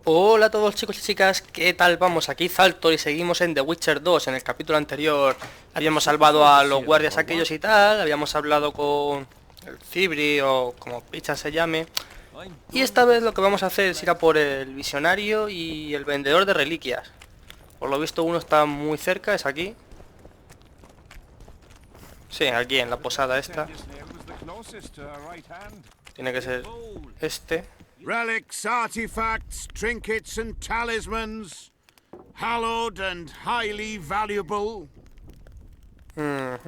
Hola a todos chicos y chicas, ¿qué tal vamos? Aquí Zalthor y seguimos en The Witcher 2. En el capítulo anterior habíamos salvado a los guardias aquellos y tal, habíamos hablado con el Cibri o como picha se llame. Y esta vez lo que vamos a hacer es ir a por el visionario y el vendedor de reliquias. Por lo visto uno está muy cerca, es aquí. Sí, aquí en la posada esta. Tiene que ser este. Relics, artifacts, trinkets and talismans, hallowed and highly valuable. Do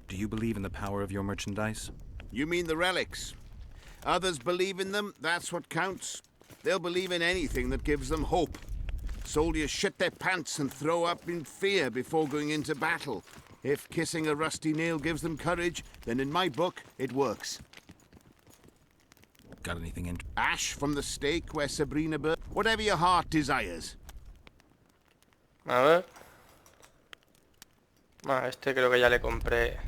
you believe in the power of your merchandise? You mean the relics? Others believe in them, that's what counts. They'll believe in anything that gives them hope. Soldiers shit their pants and throw up in fear before going into battle. If kissing a rusty nail gives them courage, then in my book, it works. Got anything in? Ash from the stake where Sabrina burned. Whatever your heart desires. A ver. Este creo que ya le compré.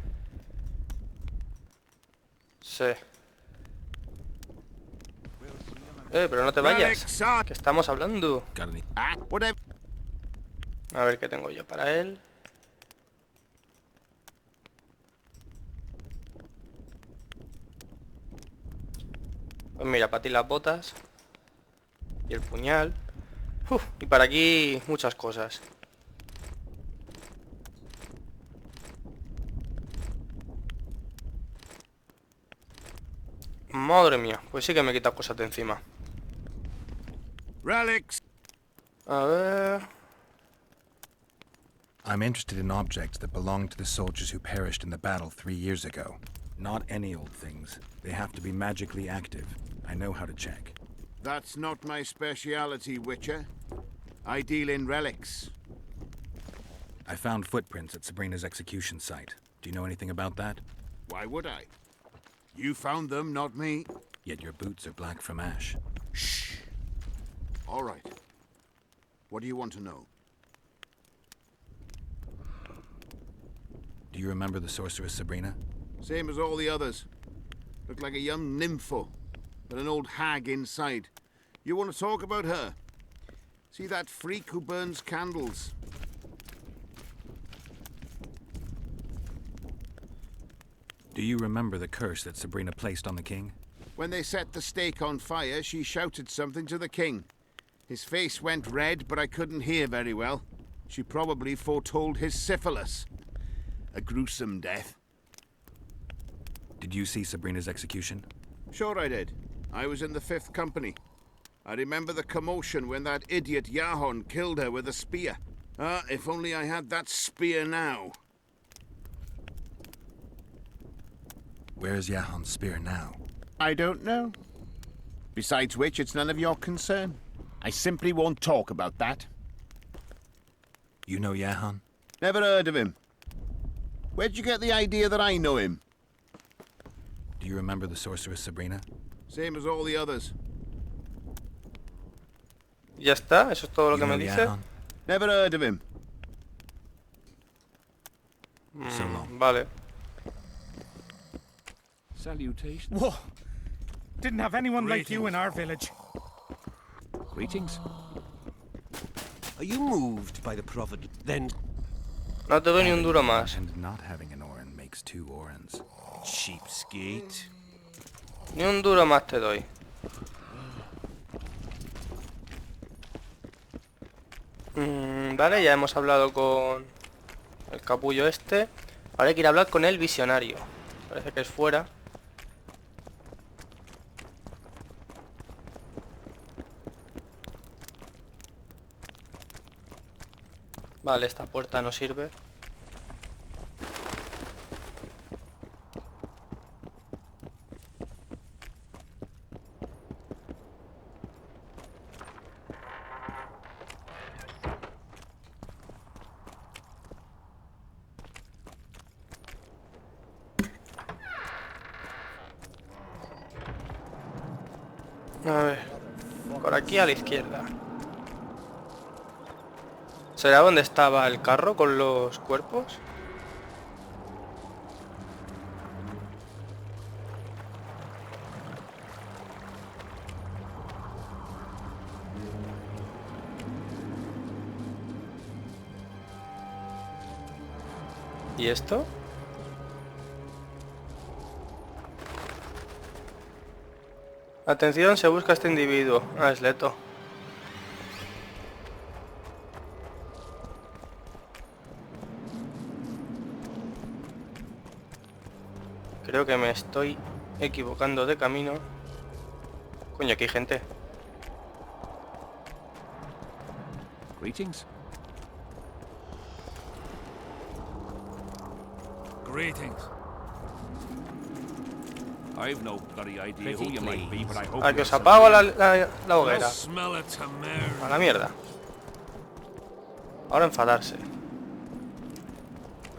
Sí. Pero no te vayas, que estamos hablando. Got any? A ver qué tengo yo para él. Pues mira, para ti las botas. Y el puñal. Y para aquí muchas cosas. Madre mía, pues sí que me quita cosas de encima. Relics. A ver... I'm interested in objects that belong to the soldiers who perished in the battle 3 years ago. Not any old things. They have to be magically active. I know how to check. That's not my speciality, Witcher. I deal in relics. I found footprints at Sabrina's execution site. Do you know anything about that? Why would I? You found them, not me. Yet your boots are black from ash. Shh. All right. What do you want to know? Do you remember the sorceress Sabrina? Same as all the others. Looked like a young nympho, but an old hag inside. You want to talk about her? See that freak who burns candles? Do you remember the curse that Sabrina placed on the king? When they set the stake on fire, she shouted something to the king. His face went red, but I couldn't hear very well. She probably foretold his syphilis. A gruesome death. Did you see Sabrina's execution? Sure I did. I was in the 5th Company. I remember the commotion when that idiot Yahon killed her with a spear. If only I had that spear now. Where's Yahon's spear now? I don't know. Besides which, it's none of your concern. I simply won't talk about that. You know Yahon? Never heard of him. Where'd you get the idea that I know him? Do you remember the sorceress Sabrina? Same as all the others. Ya está, eso es todo lo You que me know dice. Yahon? Never heard of him. So long. Vale. Salutations. Whoa! Didn't have anyone like you in our village. Greetings. Are you moved by the prophet? Then No te doy ni un duro más. And not having an Orin makes 2 Orins. cheapskate. Ni un duro más te doy. Vale, ya hemos hablado con el capullo este. Ahora hay que ir a hablar con el visionario. Parece que es fuera. Vale, esta puerta no sirve. A ver, por aquí a la izquierda. ¿Será donde estaba el carro con los cuerpos? ¿Y esto? Atención, se busca a este individuo. Ah, es Leto. Creo que me estoy equivocando de camino. Coño, aquí hay gente. Greetings. Greetings. I've no bloody idea who you might be, but I hope A que you're os apago la I hoguera. smell a tamarind. A la mierda. Ahora enfadarse.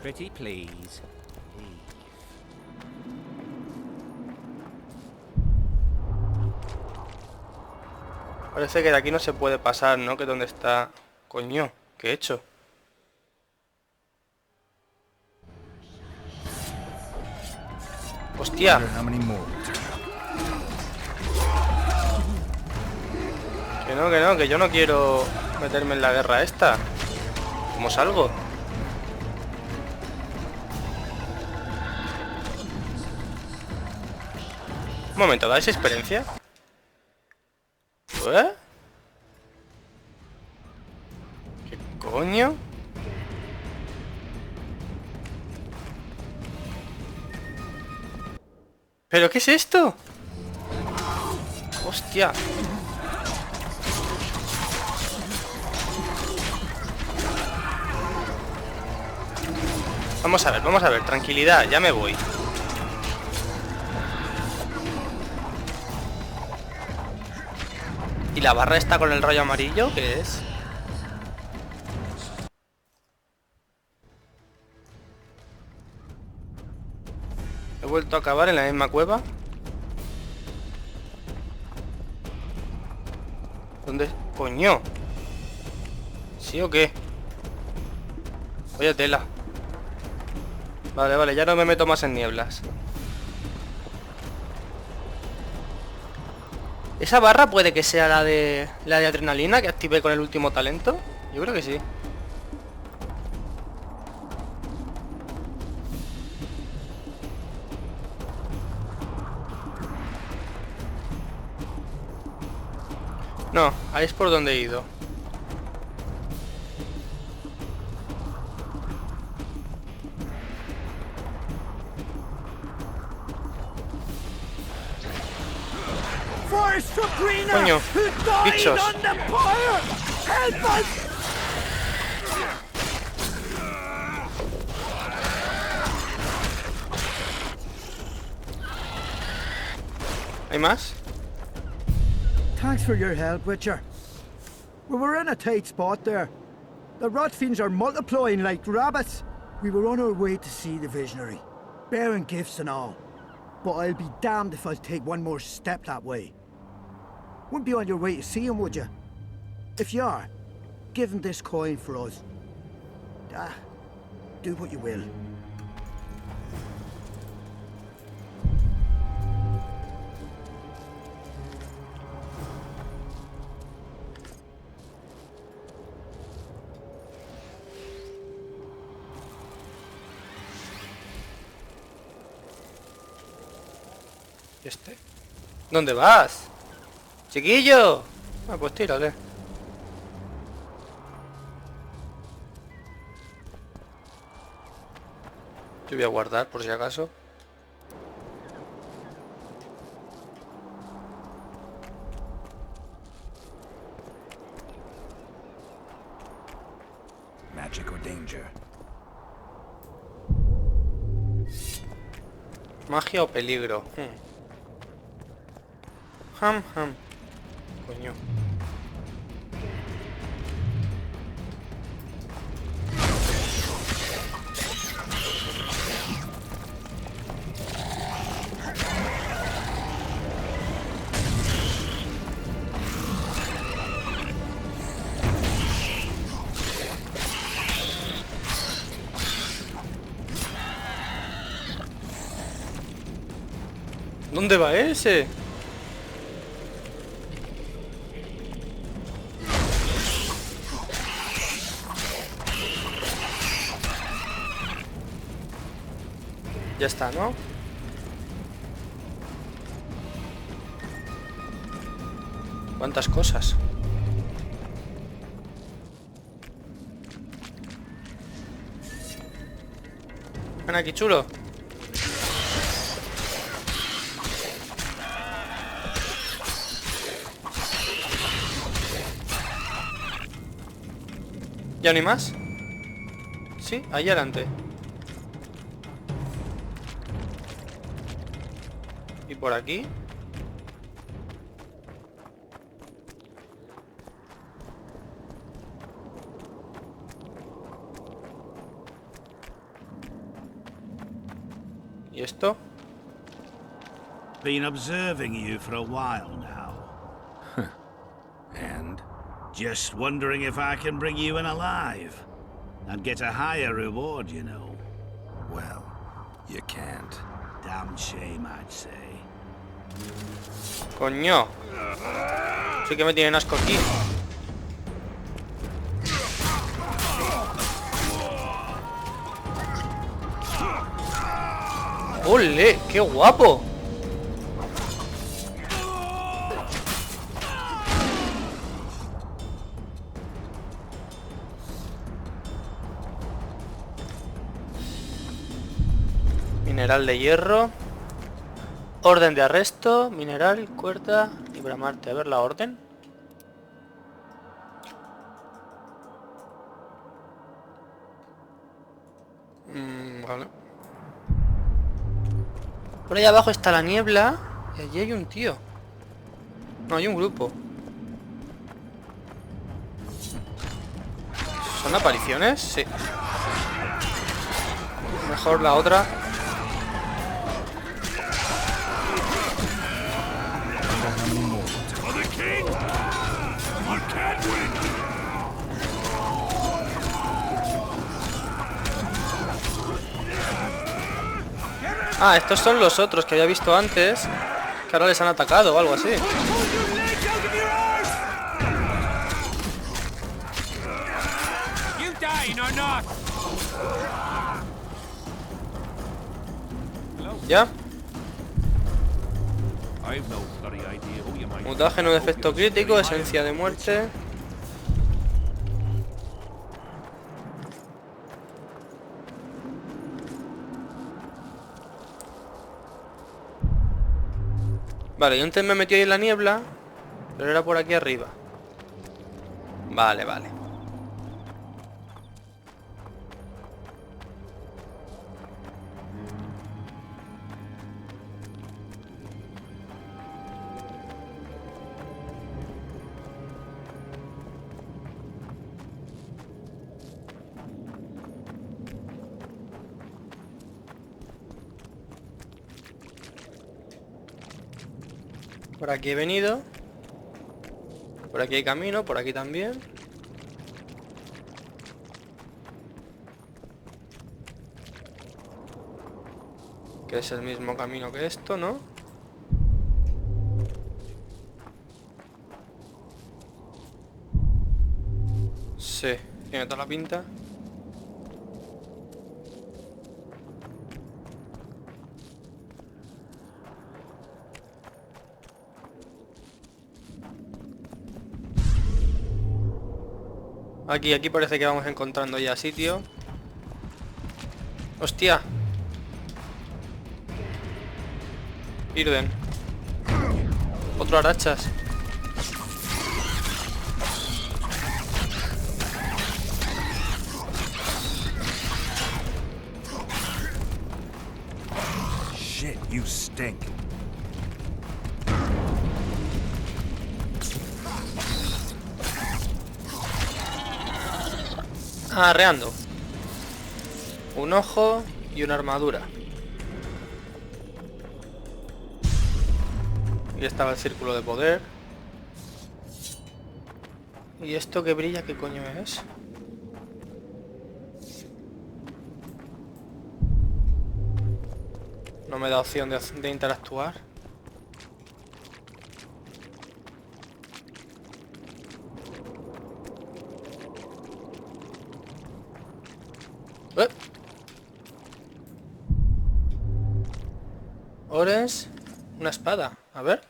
pretty please. Parece que de aquí no se puede pasar, ¿no? Que dónde está... Coño, ¿qué he hecho? ¡Hostia! How many more? Que yo no quiero meterme en la guerra esta. ¿Cómo salgo? Un momento, ¿dais experiencia? ¿Eh? ¿Qué coño? ¿Pero qué es esto? ¡Hostia! Vamos a ver, tranquilidad, ya me voy. ¿Y la barra está con el rayo amarillo? ¿Qué es? He vuelto a acabar en la misma cueva. ¿Dónde? ¡Coño! ¿Sí o qué? Vaya tela. Vale, ya no me meto más en nieblas. ¿Esa barra puede que sea la de adrenalina que activé con el último talento? Yo creo que sí. No, ahí es por donde he ido. Coño, bichos. ¿Hay más? Thanks for your help, Witcher. We were in a tight spot there. The rot fiends are multiplying like rabbits. We were on our way to see the visionary, bearing gifts and all. But I'll be damned if I'll take one more step that way. Wouldn't be on your way to see him, would you? If you are, give him this coin for us. Do what you will. ¿Este? ¿Dónde vas? ¡Chiquillo! Ah, pues tírale. Yo voy a guardar por si acaso. Magic or danger? Magia o peligro. Coño. ¿Dónde va ese? Ya está, ¿no? ¿Cuántas cosas? Ven aquí, chulo. ¿Ya no hay más? Sí, ahí adelante. Y por aquí. ¿Y esto? Been observing you for a while now. And? Just wondering if I can bring you in alive. I'd get a higher reward, you know. Well, you can't. Damn shame, I'd say. Coño. Sí que me tienen asco aquí. ¡Ole! ¡Qué guapo! Mineral de hierro. Orden de arresto, mineral, cuerda y bramarte. A ver la orden. Vale. Por ahí abajo está la niebla. Y allí hay un tío. No, hay un grupo. ¿Son apariciones? Sí. Mejor la otra. Ah, estos son los otros que había visto antes, que ahora les han atacado o algo así. ¿Ya? Mutágeno de efecto crítico, esencia de muerte. Vale, yo antes me metí ahí en la niebla, pero era por aquí arriba. Vale, vale. Por aquí he venido. Por aquí hay camino, por aquí también. Que es el mismo camino que esto, ¿no? Sí, tiene toda la pinta. Aquí parece que vamos encontrando ya sitio. ¡Hostia! Irden. Otro arachas. Shit, you stink. Arreando. Un ojo y una armadura. Y estaba el círculo de poder. ¿Y esto que brilla qué coño es? No me da opción de interactuar. Orange. Una espada. A ver.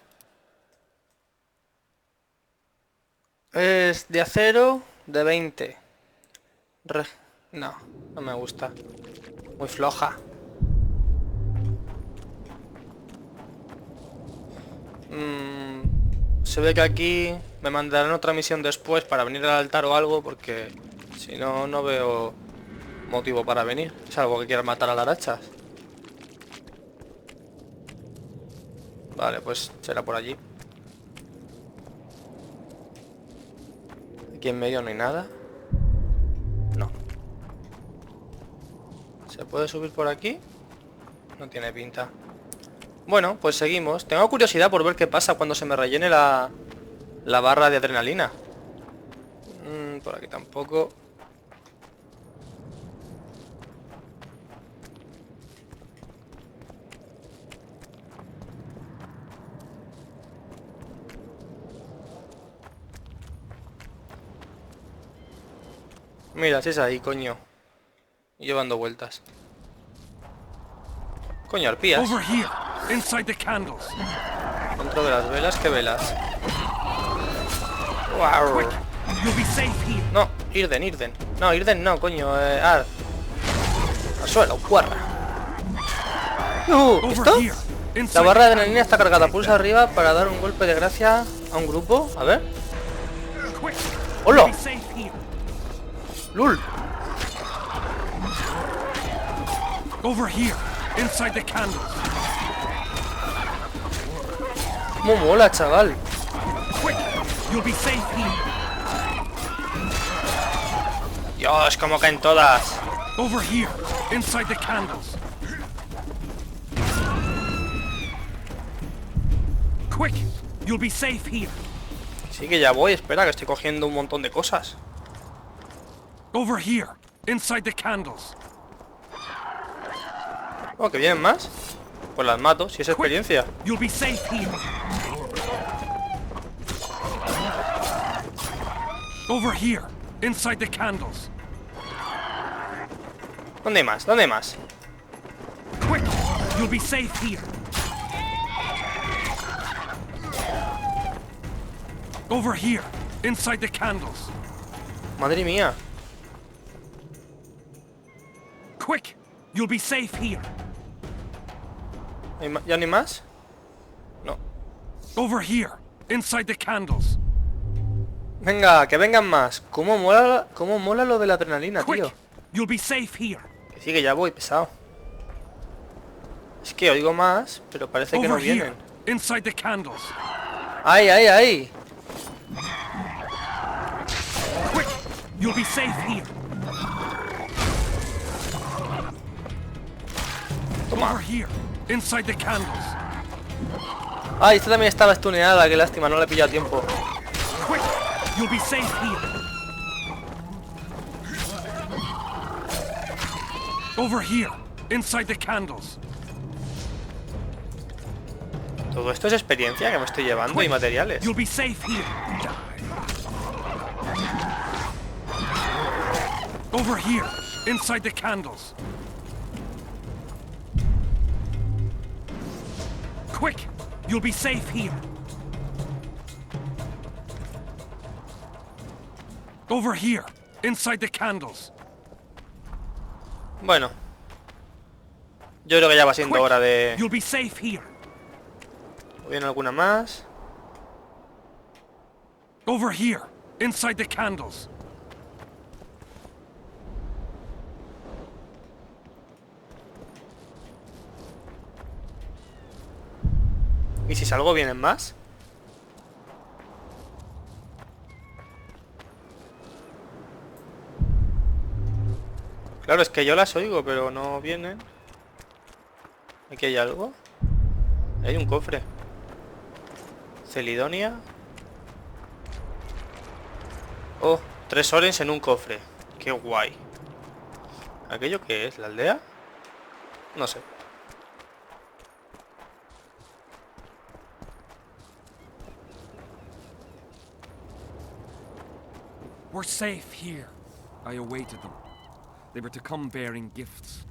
Es de acero de 20. No, no me gusta. Muy floja. Se ve que aquí me mandarán otra misión después para venir al altar o algo, porque si no, no veo motivo para venir. Es algo que quiera matar a las arachas. Vale, pues será por allí. Aquí en medio no hay nada. No. ¿Se puede subir por aquí? No tiene pinta. Bueno, pues seguimos. Tengo curiosidad por ver qué pasa cuando se me rellene la barra de adrenalina. Por aquí tampoco. Mira, si es ahí, coño. Y llevando vueltas. Coño, arpías. Over here, inside the candles. Dentro de las velas, ¿qué velas? Wow. You'll be safe here. No, Irden. No, Irden no, coño. Al suelo, guarra. ¿Esto? Over here, La inside barra de adrenalina está cargada. Pulsa arriba para dar un golpe de gracia a un grupo. A ver. quick. ¡Hola! Be safe here. ¡Lul! Over here, inside the candles. ¡Cómo mola, chaval! Quick, you'll be safe here. Dios, cómo caen todas. Over here, inside the candles. Quick, you'll be safe here. Sí que ya voy, espera, que estoy cogiendo un montón de cosas. Over here, inside the candles. Oh, que vienen más. Pues las mato, si es experiencia. You'll be safe here. Over here, inside the candles. ¿Dónde hay más? ¿Dónde hay más? Quick, you'll be safe here. Over here, inside the candles. Madre mía. Quick, you'll be safe here. ¿Ya no hay más? No. Over here, inside the candles. Venga, que vengan más. ¿Cómo mola lo de la adrenalina, Quick, tío? you'll be safe here. Que sí, que ya voy, pesado. Es que oigo más, pero parece que no Over here, vienen. inside the candles. ¡Ay, ay, ay! Quick, you'll be safe here. Over here, inside the candles. ¡Ay, esta también estaba estuneada! ¡Qué lástima! No le he pillado a tiempo. Quick, you'll be safe here. Over here, inside the candles. Todo esto es experiencia que me estoy llevando y Quick, materiales. you'll be safe here. Over here, inside the candles. Quick, you'll be safe here. Over here, inside the candles. Bueno. Yo creo que ya va siendo Quick, hora de... you'll be safe here. ¿Viene alguna más? Over here, inside the candles. ¿Y si salgo vienen más? Claro, es que yo las oigo, pero no vienen. ¿Aquí hay algo? Hay un cofre. Celidonia. Oh, 3 orange en un cofre. Qué guay. ¿Aquello qué es? ¿La aldea? No sé. We're safe here. I awaited them. They were to come bearing gifts.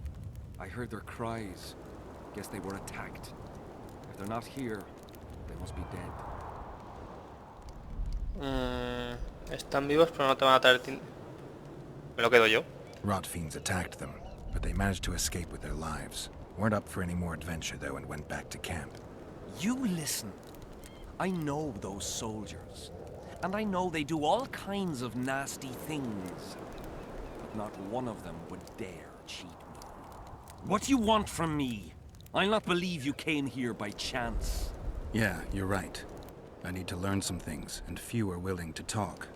I heard their cries. Guess they were attacked. they're not here. They must be dead. Están vivos, pero no te van a traer... Me lo quedo yo. Rot fiends attacked them, but they managed to escape with their lives. Weren't up for any more adventure, though, and went back to camp. You listen. I know those soldiers. And I know they do all kinds of nasty things. But not one of them would dare cheat me. What do you want from me? I'll not believe you came here by chance. Yeah, you're right. I need to learn some things, and few are willing to talk.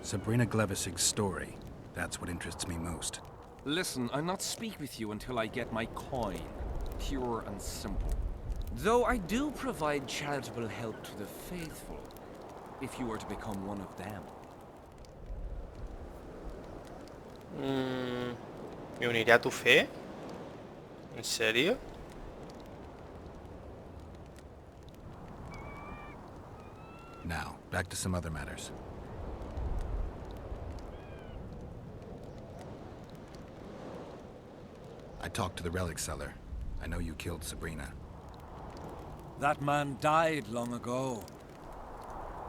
Sabrina Glevisig's story, that's what interests me most. Listen, I'll not speak with you until I get my coin. Pure and simple. Though I do provide charitable help to the faithful, if you were to become one of them. ¿Me uniré a tu fe? ¿En serio? Now, back to some other matters. I talked to the relic seller. I know you killed Sabrina. That man died long ago.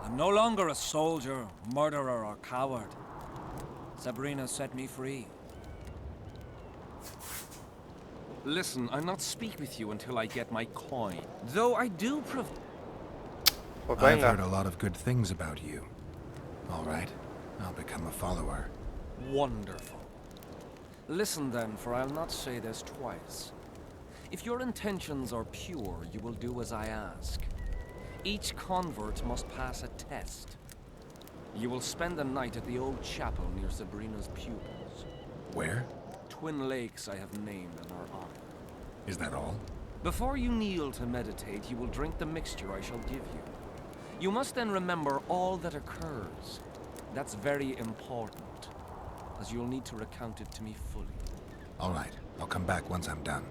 I'm no longer a soldier, murderer, or coward. Sabrina set me free. Listen, I'll not speak with you until I get my coin. Though I do Pues I've venga. heard a lot of good things about you. All right, I'll become a follower. Wonderful. Listen then, for I'll not say this twice. If your intentions are pure, you will do as I ask. Each convert must pass a test. You will spend the night at the old chapel near Sabrina's pupils. Where? Twin lakes I have named in her honor. Is that all? Before you kneel to meditate, you will drink the mixture I shall give you. You must then remember all that occurs. That's very important, as you'll need to recount it to me fully. All right, I'll come back once I'm done.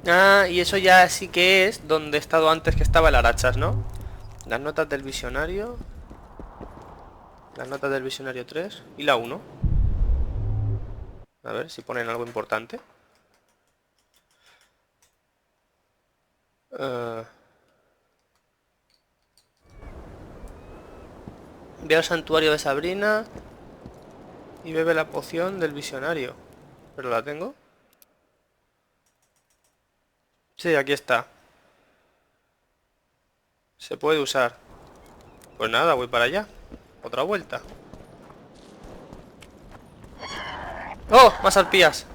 Ah, y eso ya sí que es donde he estado antes, que estaba el Arachas, ¿no? Las notas del visionario. Las notas del visionario 3 y la 1. A ver si ponen algo importante. Ve al santuario de Sabrina y bebe la poción del visionario. ¿Pero la tengo? Sí, aquí está. Se puede usar. Pues nada, voy para allá. Otra vuelta. ¡Oh! Más arpías.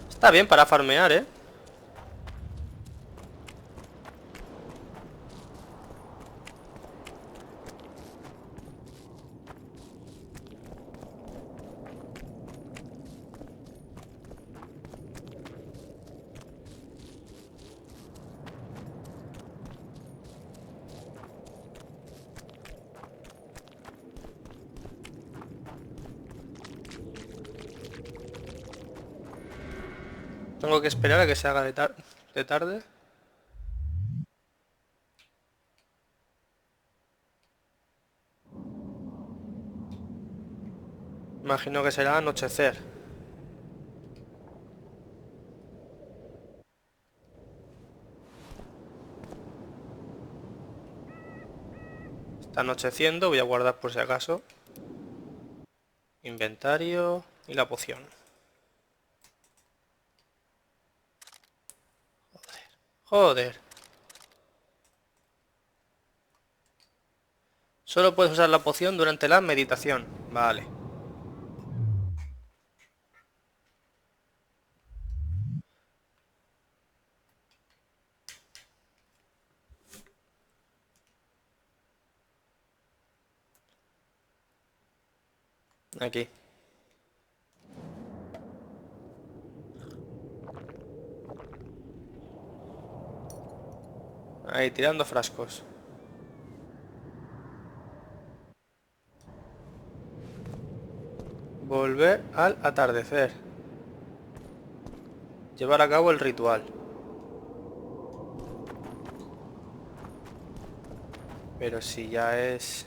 Está bien para farmear, ¿eh? Tengo que esperar a que se haga de tarde. Imagino que será anochecer. Está anocheciendo, voy a guardar por si acaso. Inventario y la poción. Joder. Solo puedes usar la poción durante la meditación. Vale. Aquí. Ahí, tirando frascos. Volver al atardecer. Llevar a cabo el ritual. Pero si ya es...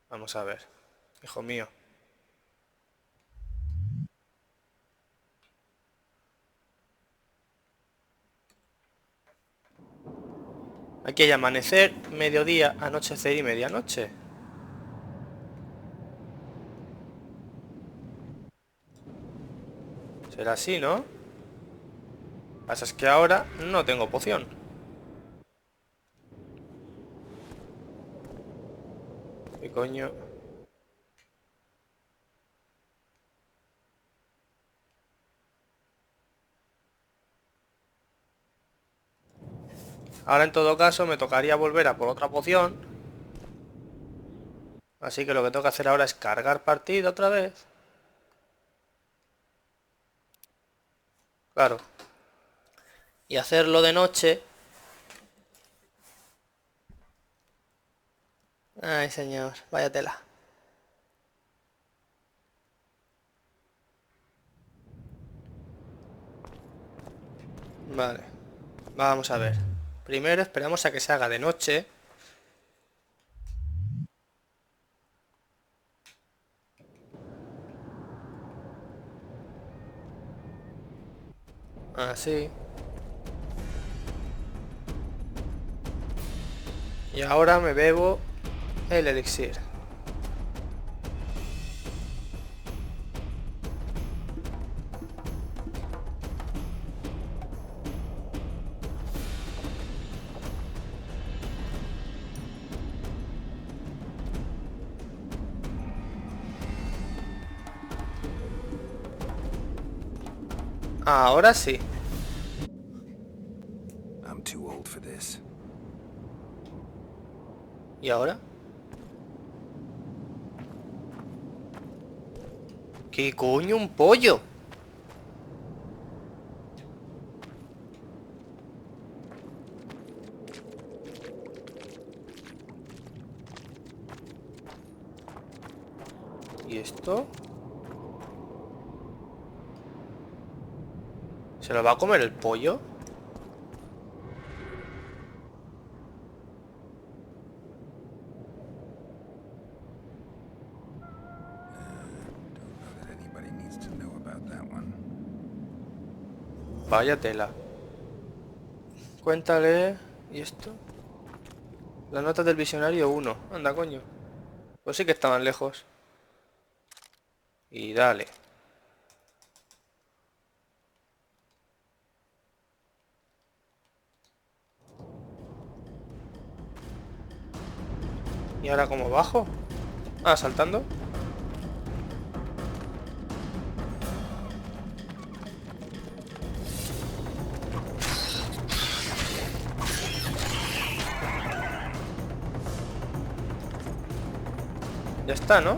Vamos a ver, hijo mío. Aquí hay amanecer, mediodía, anochecer y medianoche. Será así, ¿no? Lo que pasa es que ahora no tengo poción. ¿Qué coño? Ahora en todo caso me tocaría volver a por otra poción. Así que lo que tengo que hacer ahora es cargar partida otra vez. Claro. Y hacerlo de noche. Ay, señor, vaya tela. Vale. Vamos a ver. Primero esperamos a que se haga de noche. Así. Y ahora me bebo el elixir. Ahora sí. I'm too old for this. ¿Y ahora? ¿Qué coño? Un pollo. ¿Y esto? ¿Se lo va a comer el pollo? Vaya tela. Cuéntale... ¿Y esto? Las notas del visionario 1. Anda, coño. Pues sí que estaban lejos. Y dale. ¿Y ahora cómo bajo? Ah, saltando. Ya está, ¿no?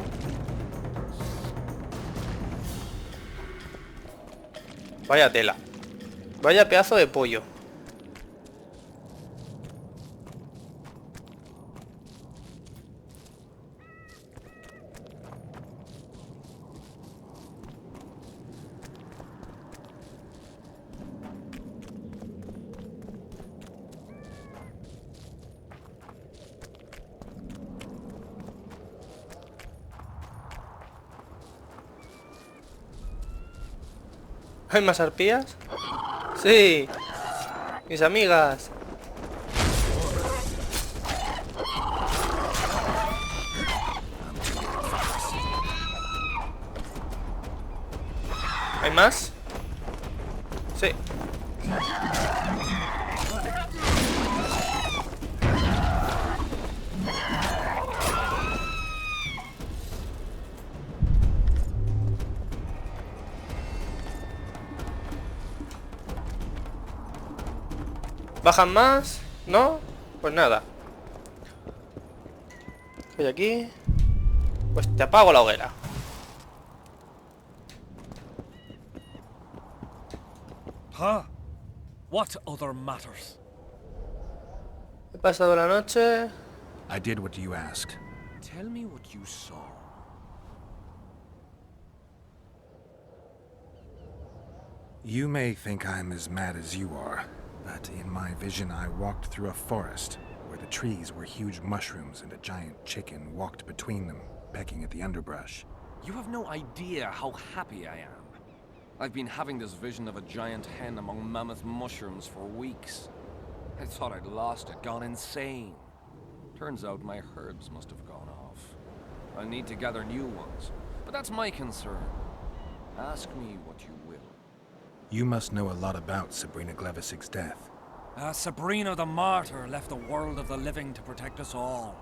Vaya tela. Vaya pedazo de pollo. ¿Hay más arpías? Sí. Mis amigas. ¿Hay más? Sí. ¿Bajan más? ¿No? Pues nada. ¿Qué hay aquí? Pues te apago la hoguera. Huh? What other matters? He pasado la noche. I did what you asked. Tell me what you saw. You may think I'm as mad as you are, but in my vision I walked through a forest where the trees were huge mushrooms and a giant chicken walked between them, pecking at the underbrush. You have no idea how happy I am. I've been having this vision of a giant hen among mammoth mushrooms for weeks. I thought I'd lost it, gone insane. Turns out my herbs must have gone off. I need to gather new ones, but that's my concern. Ask me what you will. You must know a lot about Sabrina Glevissig's death. Sabrina the Martyr left the world of the living to protect us all.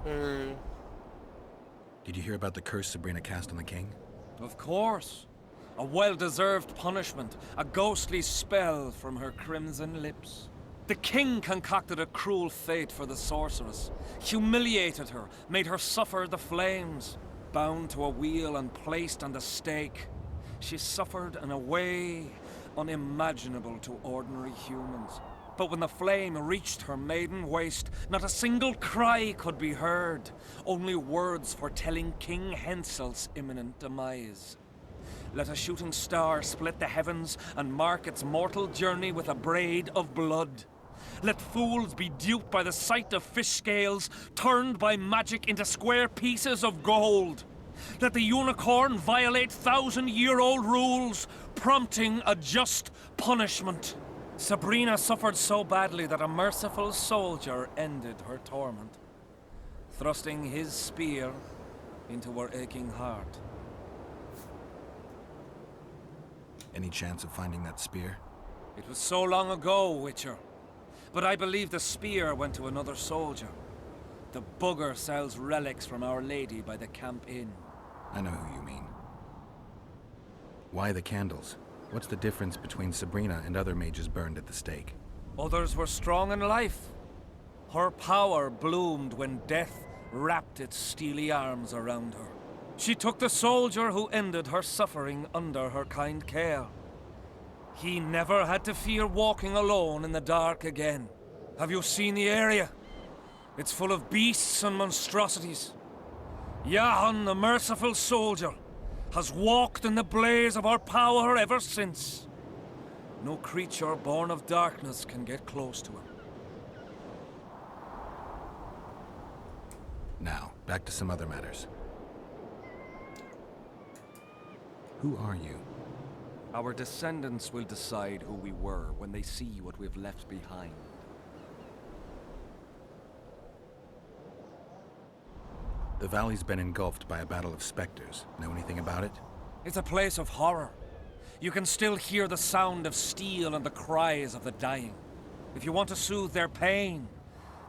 Did you hear about the curse Sabrina cast on the king? Of course. A well-deserved punishment, a ghostly spell from her crimson lips. The king concocted a cruel fate for the sorceress, humiliated her, made her suffer the flames. Bound to a wheel and placed on the stake, she suffered in a way unimaginable to ordinary humans. But when the flame reached her maiden waist, not a single cry could be heard, only words foretelling King Hensel's imminent demise. Let a shooting star split the heavens and mark its mortal journey with a braid of blood. Let fools be duped by the sight of fish scales, turned by magic into square pieces of gold. Let the unicorn violate 1,000-year-old rules, prompting a just punishment. Sabrina suffered so badly that a merciful soldier ended her torment, thrusting his spear into her aching heart. Any chance of finding that spear? It was so long ago, Witcher. But I believe the spear went to another soldier. The bugger sells relics from Our Lady by the Camp Inn. I know who you mean. Why the candles? What's the difference between Sabrina and other mages burned at the stake? Others were strong in life. Her power bloomed when death wrapped its steely arms around her. She took the soldier who ended her suffering under her kind care. He never had to fear walking alone in the dark again. Have you seen the area? It's full of beasts and monstrosities. Jahan, the merciful soldier, has walked in the blaze of our power ever since. No creature born of darkness can get close to him. Now, back to some other matters. Who are you? Our descendants will decide who we were when they see what we've left behind. The valley's been engulfed by a battle of specters. Know anything about it? It's a place of horror. You can still hear the sound of steel and the cries of the dying. If you want to soothe their pain,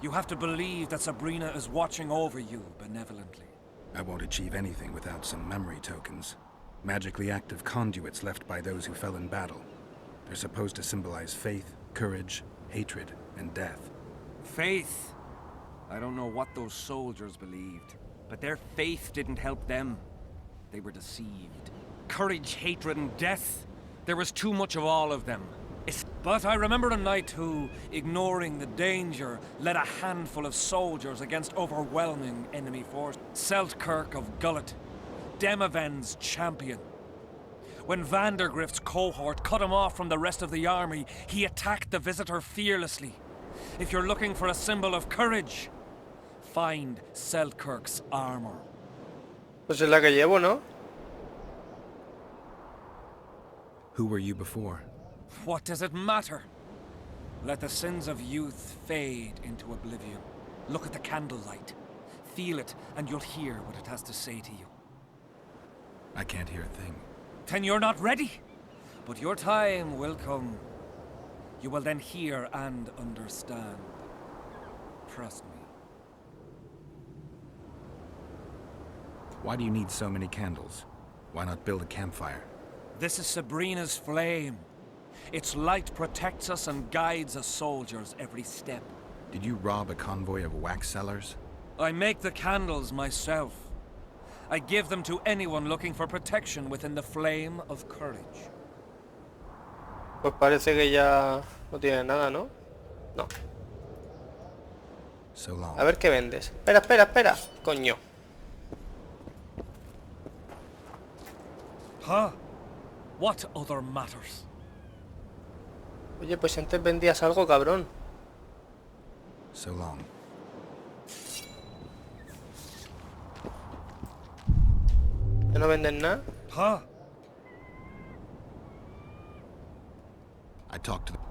you have to believe that Sabrina is watching over you benevolently. I won't achieve anything without some memory tokens. Magically active conduits left by those who fell in battle. They're supposed to symbolize faith, courage, hatred, and death. Faith? I don't know what those soldiers believed, but their faith didn't help them. They were deceived. Courage, hatred, and death. There was too much of all of them. But I remember a knight who, ignoring the danger, led a handful of soldiers against overwhelming enemy force. Zalthorgamer of Gullet, Demaven's champion. When Vandergrift's cohort cut him off from the rest of the army, he attacked the visitor fearlessly. If you're looking for a symbol of courage, find Zalthorgamer's armor. Pues es la que llevo, ¿no? Who were you before? What does it matter? Let the sins of youth fade into oblivion. Look at the candlelight. Feel it, and you'll hear what it has to say to you. I can't hear a thing. Then you're not ready. But your time will come. You will then hear and understand. Trust me. Why do you need so many candles? Why not build a campfire? This is Sabrina's flame. Its light protects us and guides us soldiers every step. Did you rob a convoy of wax sellers? I make the candles myself. I give them to anyone looking for protection within the flame of courage. Pues parece que ya no tiene nada, ¿no? No. So long. A ver qué vendes. Espera, espera, espera. Coño. Huh? What other matters? Oye, pues si antes vendías algo, cabrón. So long. ¿Ya no venden nada? Huh? I talked to them.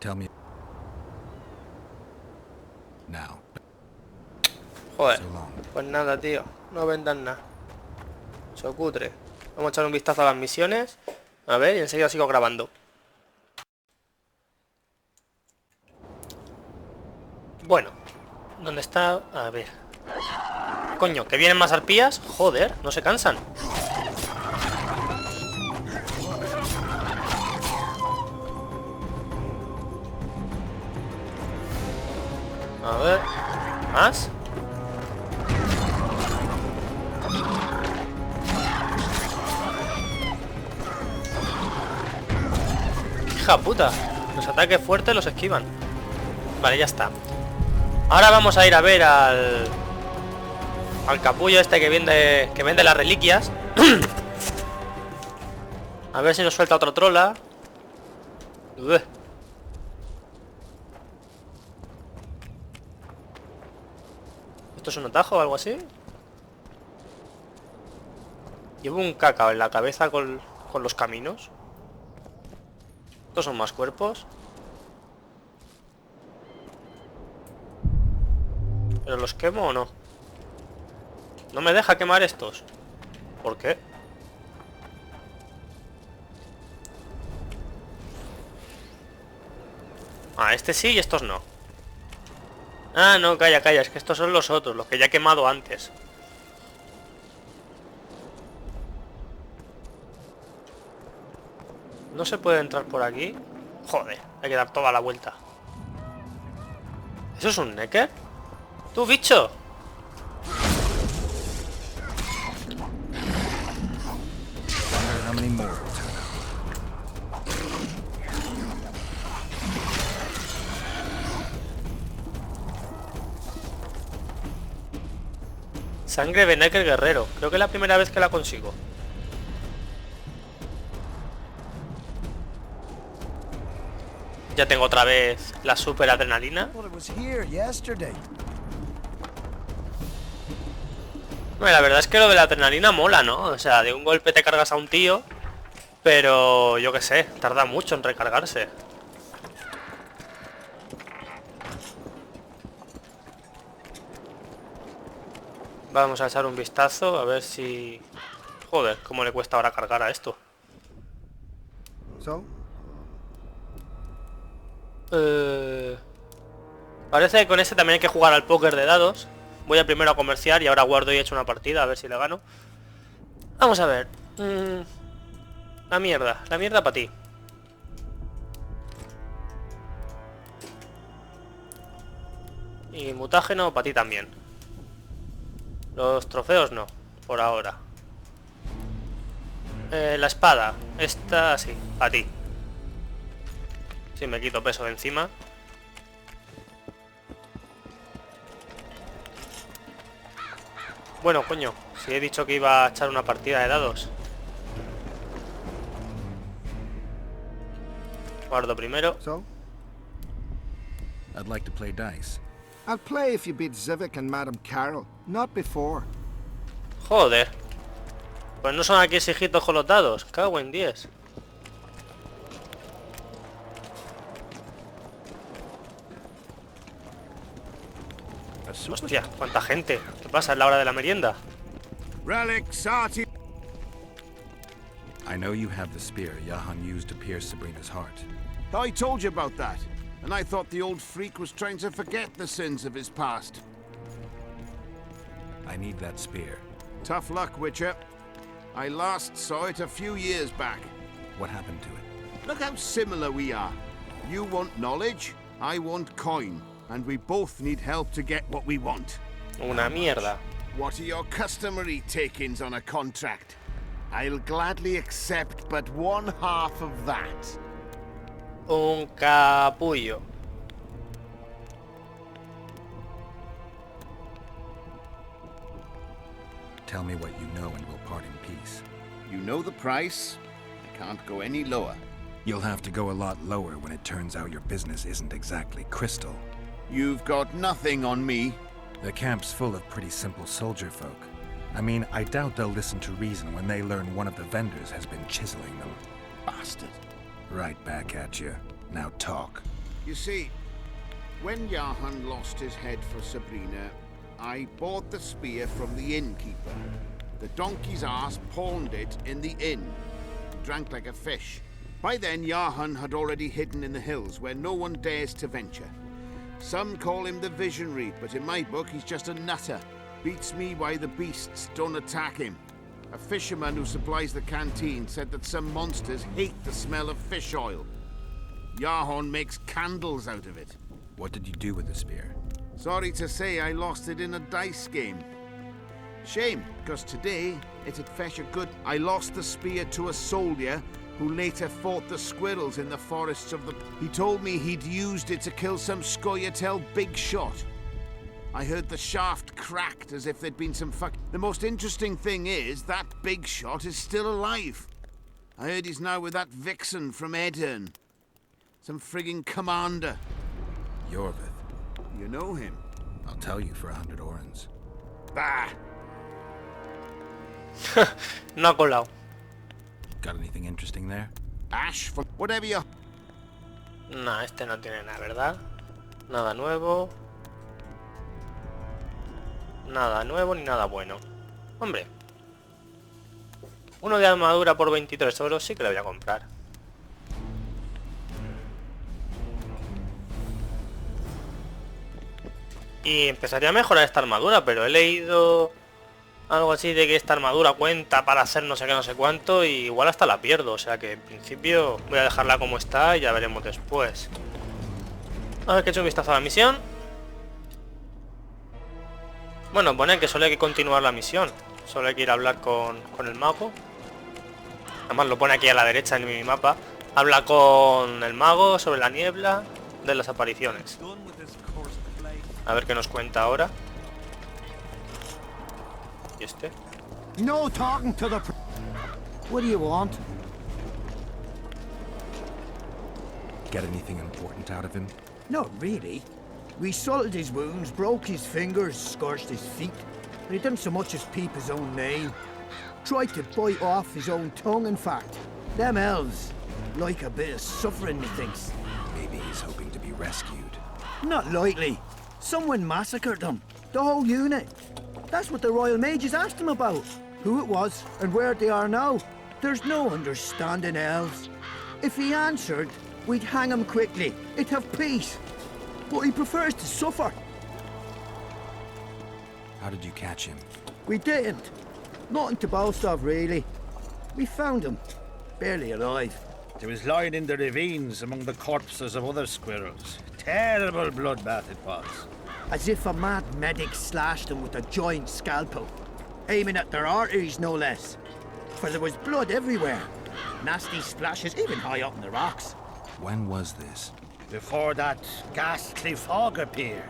Tell me now. Joder. So long. Pues nada, tío. No vendan nada. Socutre. Vamos a echar un vistazo a las misiones. A ver, y enseguida sigo grabando. Bueno. ¿Dónde está? A ver. Coño, ¿que vienen más arpías? Joder, no se cansan. A ver. ¿Más? Hija puta. Los ataques fuertes los esquivan. Vale, ya está. Ahora vamos a ir a ver al capullo este que vende las reliquias. A ver si nos suelta otro trola. Ué. ¿Esto es un atajo o algo así? Llevo un cacao en la cabeza con los caminos. ¿Estos son más cuerpos? ¿Pero los quemo o no? No me deja quemar estos. ¿Por qué? Ah, este sí y estos no. Ah, no, calla, calla. Es que estos son los otros, los que ya he quemado antes. ¿No se puede entrar por aquí? Joder, hay que dar toda la vuelta. ¿Eso es un necker? ¡Tú, bicho! How many more? Sangre de necker guerrero. Creo que es la primera vez que la consigo. Ya tengo otra vez la super adrenalina. Bueno, la verdad es que lo de la adrenalina mola, ¿no? O sea, de un golpe te cargas a un tío, pero yo qué sé, tarda mucho en recargarse. Vamos a echar un vistazo a ver si... Joder, cómo le cuesta ahora cargar a esto. Parece que con este también hay que jugar al póker de dados. Voy a primero a comerciar y ahora guardo y echo una partida a ver si le gano. Vamos a ver. La mierda para ti. Y mutágeno para ti también. Los trofeos no, por ahora. La espada, esta sí, para ti. Si me quito peso de encima. Bueno, coño, si he dicho que iba a echar una partida de dados. Guardo primero. I'd like to play dice. I'll play if you beat Zivik and Madame Carol, not before. Joder. Pues no son aquí exijitos con los dados. Cago en 10. Hostia, cuánta gente. ¿Qué pasa? ¿Es la hora de la merienda? Relics, Artie. I know you have the spear Jahan used to pierce Sabrina's heart. I told you about that, and I thought the old freak was trying to forget the sins of his past. I need that spear. Tough luck, Witcher. I last saw it a few years back. What happened to it? Look how similar we are. You want knowledge, I want coin, and we both need help to get what we want. Una mierda. What are your customary takings on a contract? I'll gladly accept but one half of that. Un capullo. Tell me what you know and we'll part in peace. You know the price? I can't go any lower. You'll have to go a lot lower when it turns out your business isn't exactly crystal. You've got nothing on me. The camp's full of pretty simple soldier folk. I mean, I doubt they'll listen to reason when they learn one of the vendors has been chiseling them. Bastard. Right back at you. Now talk. You see, when Jahan lost his head for Sabrina, I bought the spear from the innkeeper. The donkey's ass pawned it in the inn. Drank like a fish. By then, Jahan had already hidden in the hills where no one dares to venture. Some call him the Visionary, but in my book, he's just a nutter. Beats me why the beasts don't attack him. A fisherman who supplies the canteen said that some monsters hate the smell of fish oil. Jahan makes candles out of it. What did you do with the spear? Sorry to say, I lost it in a dice game. Shame, because today, it'd fetch a good... I lost the spear to a soldier who later fought the squirrels in the forests of the... He told me he'd used it to kill some Scoia'tael big shot. I heard the shaft cracked as if there'd been some fuck... The most interesting thing is, that big shot is still alive. I heard he's now with that vixen from Edirn. Some frigging commander. Yorvith. You know him? I'll tell you for 100 orens. Bah! No ha colado. Got anything interesting there? Ash, for whatever you... No, este no tiene nada, ¿verdad? Nada nuevo. Nada nuevo ni nada bueno. Hombre. Uno de armadura por 23 euros sí que lo voy a comprar. Y empezaría a mejorar esta armadura, pero he leído algo así de que esta armadura cuenta para hacer no sé qué, no sé cuánto, y igual hasta la pierdo, o sea que en principio voy a dejarla como está y ya veremos después. A ver que he hecho un vistazo a la misión. Bueno, pone que solo hay que continuar la misión, solo hay que ir a hablar con el mago. Además lo pone aquí a la derecha en mi mapa. Habla con el mago sobre la niebla de las apariciones. A ver qué nos cuenta ahora. ¿Y este? No talking to the... What do you want? Get anything important out of him? Not really. We salted his wounds, broke his fingers, scorched his feet. But he didn't so much as peep his own name. Tried to bite off his own tongue, in fact. Them elves like a bit of suffering, methinks. Maybe he's hoping to be rescued. Not likely. Someone massacred them. The whole unit. That's what the Royal Mages asked him about. Who it was and where they are now. There's no understanding elves. If he answered, we'd hang him quickly. It'd have peace. But he prefers to suffer. How did you catch him? We didn't. Nothing to boast of, really. We found him. Barely alive. He was lying in the ravines among the corpses of other squirrels. Terrible bloodbath it was. As if a mad medic slashed them with a giant scalpel. Aiming at their arteries, no less. For there was blood everywhere. Nasty splashes, even high up in the rocks. When was this? Before that ghastly fog appeared.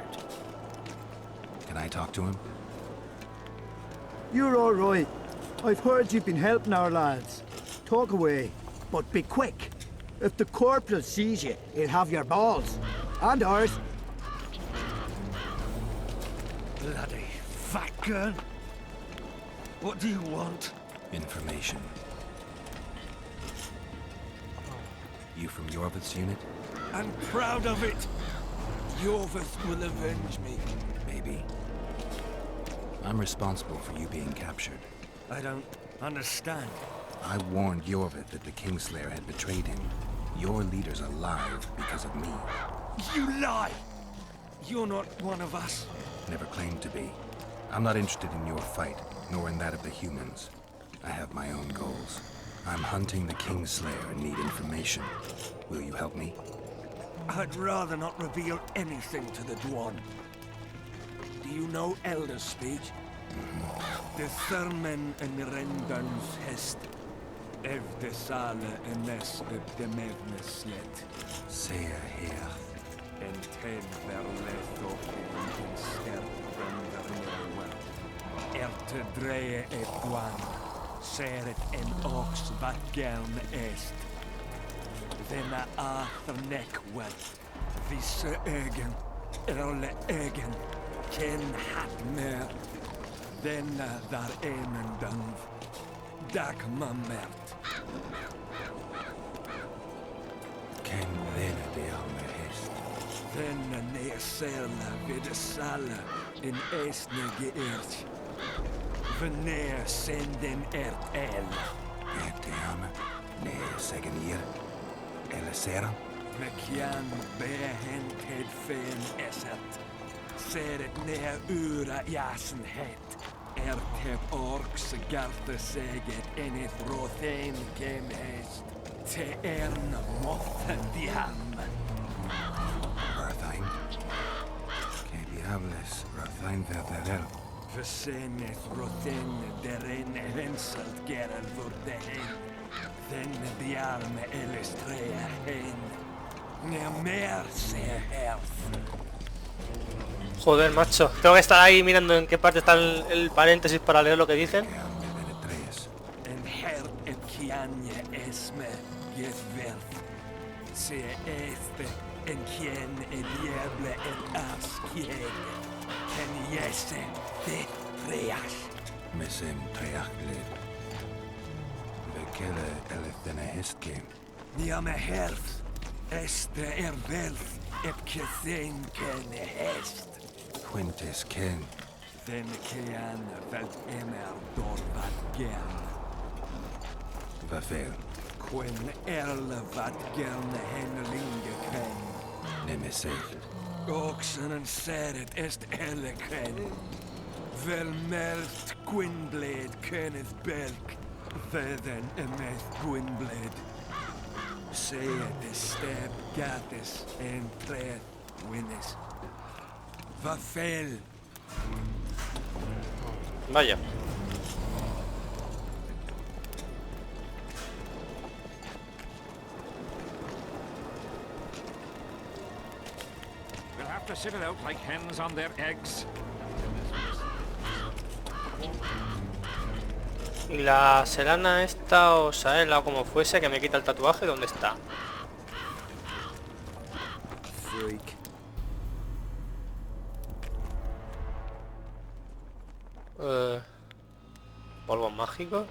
Can I talk to him? You're all right. I've heard you've been helping our lads. Talk away, but be quick. If the corporal sees you, he'll have your balls. And ours. Bloody fat girl. What do you want? Information. You from Yorvith's unit? I'm proud of it. Yorvith will avenge me. Maybe. I'm responsible for you being captured. I don't understand. I warned Yorvith that the Kingslayer had betrayed him. Your leader's alive because of me. You lie! You're not one of us. Never claimed to be. I'm not interested in your fight, nor in that of the humans. I have my own goals. I'm hunting the Kingslayer and need information. Will you help me? I'd rather not reveal anything to the Dwan. Do you know Elder speech? The Thermen and Mirendans hest. Ev de sale enes de mevneslet. Say here. En ten verletho in ster from the well. te dreie dwan, seret en ox vat gern est. Denna Arthur wet, visse ögon, rolle ögon, ken hat mer. Denna där emen dömv, dak mammert. Ken vene de arme häst. Denna nersela vid salla, en esne geert. Vener senden el. Ete arme, ne segenir. Eller seran. Mekian behented fen esat. Seret ner ura jasenhet. Ertep orks garte seget enith rothen kem hest. Te ern mothe diam. Rothain. Que diables Rothain verderel. Verseneth rothen deren henselt gerel vurdehen. Den diarme elestrea hen. Ner mer se herf. Joder, macho. Tengo que estar ahí mirando en qué parte está el paréntesis para leer lo que dicen. En her et kianje esme gesverf. Se este en quien el diable el askied. Ken jese de treas. Mesem treachled. Bekele elethene hestke. Niame herf. Este velf et kethen ken hest. Quintes ken. Den kean velt emer dorvat gern. Vafel. Quen erle vat gern henlinge ken. Nemesel. Oxen en seret est elle ken. Vel melt Gwynblade Kenneth Belk. Veden emeth Gwynblade. Seet de stab gatis en tret winnes. Vafel. Vaya. We'll have to sit it out like hens on their eggs. Y la serana esta o Saela o como fuese que me quita el tatuaje, ¿dónde está? Freak. Polvo mágico.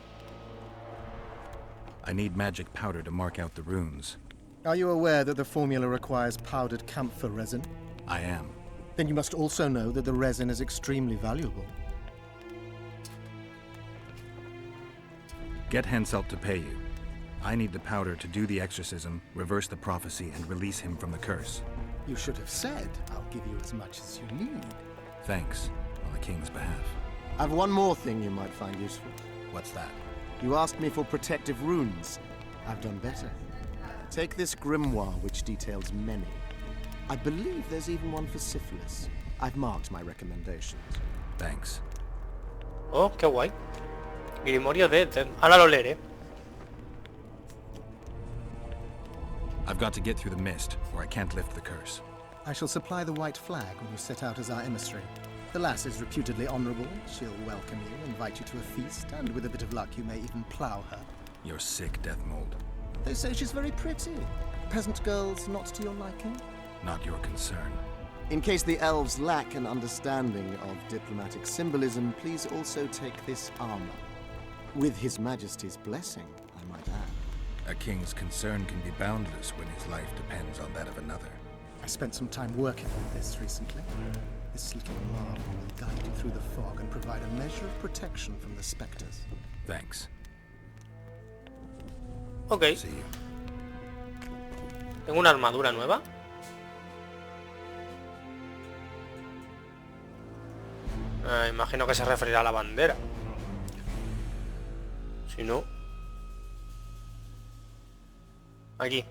I need magic powder to mark out the runes. Are you aware that the formula requires powdered camphor resin? I am. Then you must also know that the resin is extremely valuable. Get Henselt to pay you. I need the powder to do the exorcism, reverse the prophecy, and release him from the curse. You should have said, I'll give you as much as you need. Thanks, on the king's behalf. I've one more thing you might find useful. What's that? You asked me for protective runes. I've done better. Take this grimoire, which details many. I believe there's even one for syphilis. I've marked my recommendations. Thanks. Oh, qué guay. Grimorio de... Ahora lo leeré. I've got to get through the mist, or I can't lift the curse. I shall supply the white flag when you set out as our emissary. The lass is reputedly honourable. She'll welcome you, invite you to a feast, and with a bit of luck you may even plough her. You're sick, Death Mold. They say she's very pretty. Peasant girls not to your liking? Not your concern. In case the elves lack an understanding of diplomatic symbolism, please also take this armor. With His Majesty's blessing, I might add. A king's concern can be boundless when his life depends on that of another. I spent some time working on this recently. This little marble will guide you through the fog and provide a measure of protection from the spectres. Thanks. Ok. See you. Tengo una armadura nueva. Imagino que se referirá a la bandera. Si no... Aquí.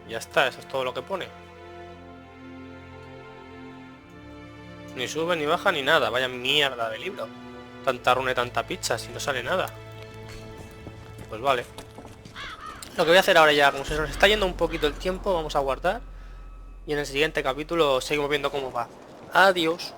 Ya está, eso es todo lo que pone. Ni sube, ni baja, ni nada. Vaya mierda de libro. Tanta runa y tanta pizza, si no sale nada. Pues vale. Lo que voy a hacer ahora ya, como se nos está yendo un poquito el tiempo, vamos a guardar. y en el siguiente capítulo seguimos viendo cómo va. Adiós.